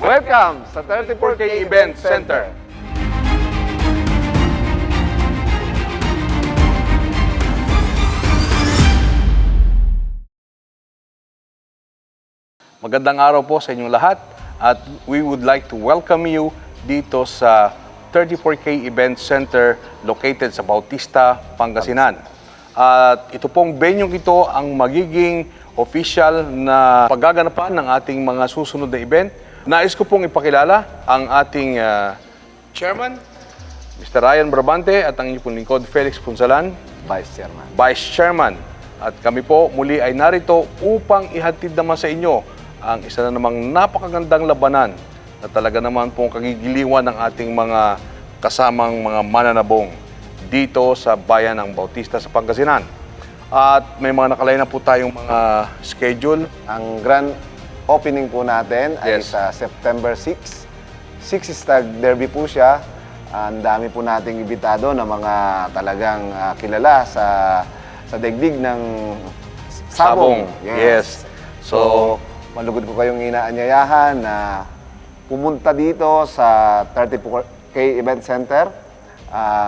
Welcome sa 34K Event Center. Magandang araw po sa inyong lahat at we would like to welcome you dito sa 34K Event Center located sa Bautista, Pangasinan. At ito pong venue ito ang magiging official na paggaganapan ng ating mga susunod na event. Nais ko pong ipakilala ang ating Chairman, Mr. Ryan Brabante, at ang inyong pong lingkod, Felix Punsalan, Vice Chairman. At kami po muli ay narito upang ihatid naman sa inyo ang isa na namang napakagandang labanan na talaga naman pong kagigiliwan ng ating mga kasamang mga mananabong dito sa bayan ng Bautista sa Pangasinan. At may mga nakalay na po tayong mga schedule. Ang grand opening po natin ay sa September 6. 6 is Tag Derby po siya. Ang dami po nating ibitado na mga talagang kilala sa daigdig ng sabong. Yes. So, malugod ko kayong inaanyayahan na pumunta dito sa 34K Event Center.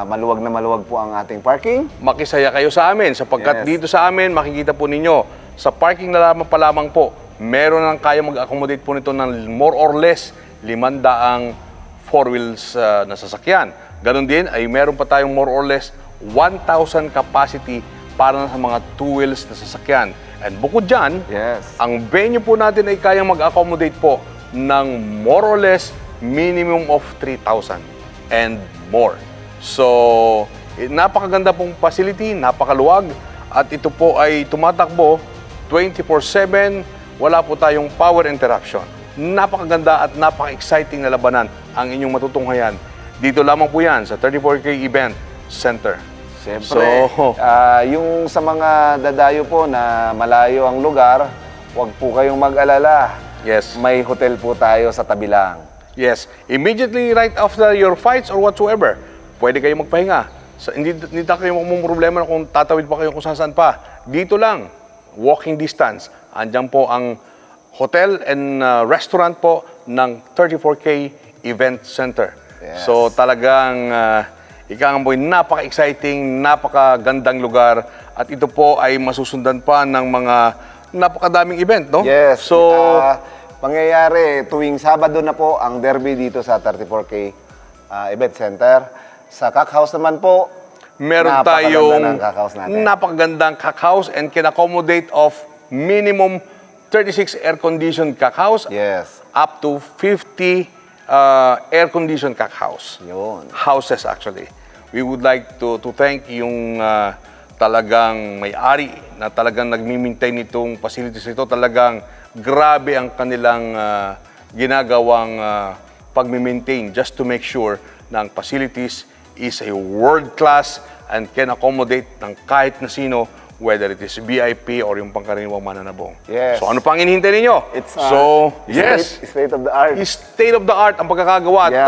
Maluwag na maluwag po ang ating parking. Makisaya kayo sa amin sapagkat dito sa amin makikita po ninyo sa parking na lamang pa lamang po meron nang kaya mag-accommodate po nito ng more or less 500 four wheels na sasakyan. Ganon din ay meron pa tayong more or less 1,000 capacity para sa mga two wheels na sasakyan. And bukod dyan, ang venue po natin ay kayang mag-accommodate po ng more or less minimum of 3,000 and more. So, napakaganda pong facility, napakaluwag, at ito po ay tumatakbo 24/7, wala po tayong power interruption. Napakaganda at napaka-exciting na labanan ang inyong matutunghayan. Dito lamang po yan sa 34K Event Center. Siyempre, yung sa mga dadayo po na malayo ang lugar, huwag po kayong mag-alala. Yes. May hotel po tayo sa tabi lang. Yes. Immediately right after your fights or whatsoever, pwede kayong magpahinga. Hindi kayo magmumong problema na kung tatawid pa kayo kung saan pa. Dito lang, walking distance. Andyan po ang hotel and restaurant po ng 34K Event Center. Yes. So talagang ikaamboy, napaka-exciting, napakagandang lugar. At ito po ay masusundan pa ng mga napakadaming event, no? Yes. So, pangyayari, tuwing Sabado na po ang derby dito sa 34K Event Center. Sa Kak House naman po, meron tayong napakagandang napakagandang Kak House and can accommodate of minimum 36 air-conditioned Kak House up to 50 air-conditioned Kak House. Yun. Houses actually. We would like to thank yung talagang may-ari na talagang nagmi-maintain itong facilities ito. Talagang grabe ang kanilang ginagawang pag-maintain just to make sure na ang facilities is a world-class and can accommodate ng kahit na sino, whether it is VIP or yung pangkaraniwang mananabong. Yes. So ano pang hinihintay ninyo? It's state of the art. State of the art ang pagkakagawa. At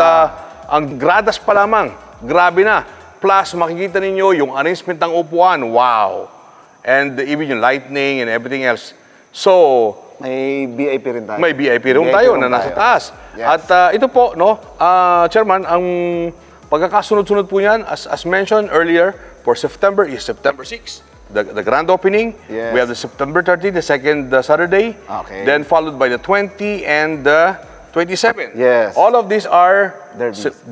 ang gradas pa lamang, grabe na. Plus, makikita ninyo yung arrangement ng upuan. Wow! And even yung lighting and everything else. So, may VIP rin tayo. May VIP room tayo na nasa taas. Yes. At ito po, no, Chairman, ang pagkakasunod-sunod po yan, as mentioned earlier, for September is September 6. The grand opening. Yes. We have the September 30, the second Saturday. Okay. Then followed by the 20 and the 27. Yes. All of these are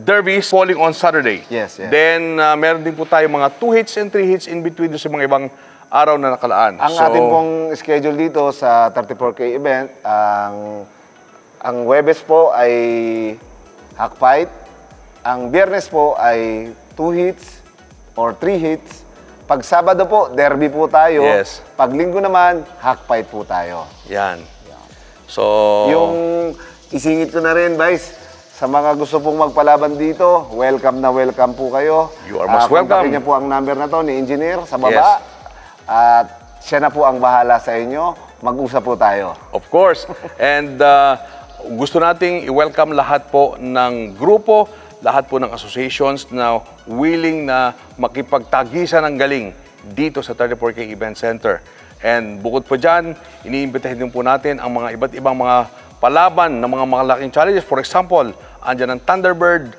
derbies falling on Saturday. Yes, yes. Then meron din po tayo mga 2 hits and 3 hits in between sa mga ibang araw na nakalaan. Ang ating pong schedule dito sa 34K event, ang Huwebes po ay hack fight. Ang Biyernes po ay 2 hits or 3 hits. Pag Sabado po, derby po tayo. Yes. Pag Linggo naman, hack fight po tayo. Yan. So, Yung isingit ko na rin, Vice, sa mga gusto pong magpalaban dito, welcome na welcome po kayo. You are most welcome. Kontakin niyo po ang number na to ni Engineer sa baba. At siya na po ang bahala sa inyo. Mag-usap po tayo. of course. And gusto nating i-welcome lahat po ng grupo, lahat po ng associations na willing na makipagtagisan ng galing dito sa 34K Event Center. And bukod po dyan, iniimbitahin din po natin ang mga iba't ibang mga palaban ng mga malaking challenges. For example, andyan ang Thunderbird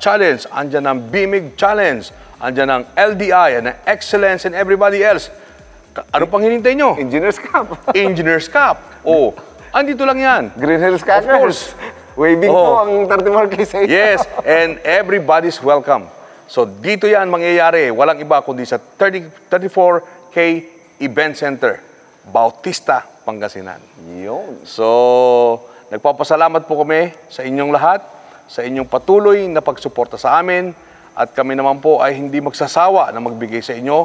Challenge, andyan ang BMIG Challenge, andyan ang LDI, and ang Excellence and everybody else. Ano pang hinintay nyo? Engineers Cup. Engineers Cup. Oh, andito lang yan. Green Hills Of course. Crackers. Waving Oh. po ang 34K sa inyo. Yes, and everybody's welcome. So dito yan mangyayari, walang iba kundi sa 34K Event Center, Bautista, Pangasinan. Yun. So, nagpapasalamat po kami sa inyong lahat, sa inyong patuloy na pagsuporta sa amin, at kami naman po ay hindi magsasawa na magbigay sa inyo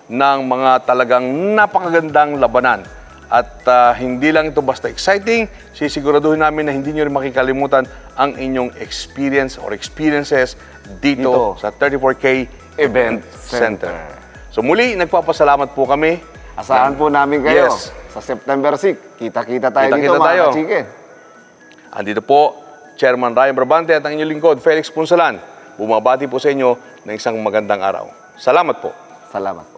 ng mga talagang napakagandang labanan. At hindi lang ito basta exciting, sisiguraduhin namin na hindi nyo rin makikalimutan ang inyong experience or experiences dito sa 34K Event Center. So muli, nagpapasalamat po kami. Asahan po namin kayo. Yes. Sa September 6, kita-kita tayo Kita-kita dito, tayo. mga chicken. Andito po, Chairman Ryan Brabante at ang inyong lingkod, Felix Punsalan. Bumabati po sa inyo ng isang magandang araw. Salamat po. Salamat po.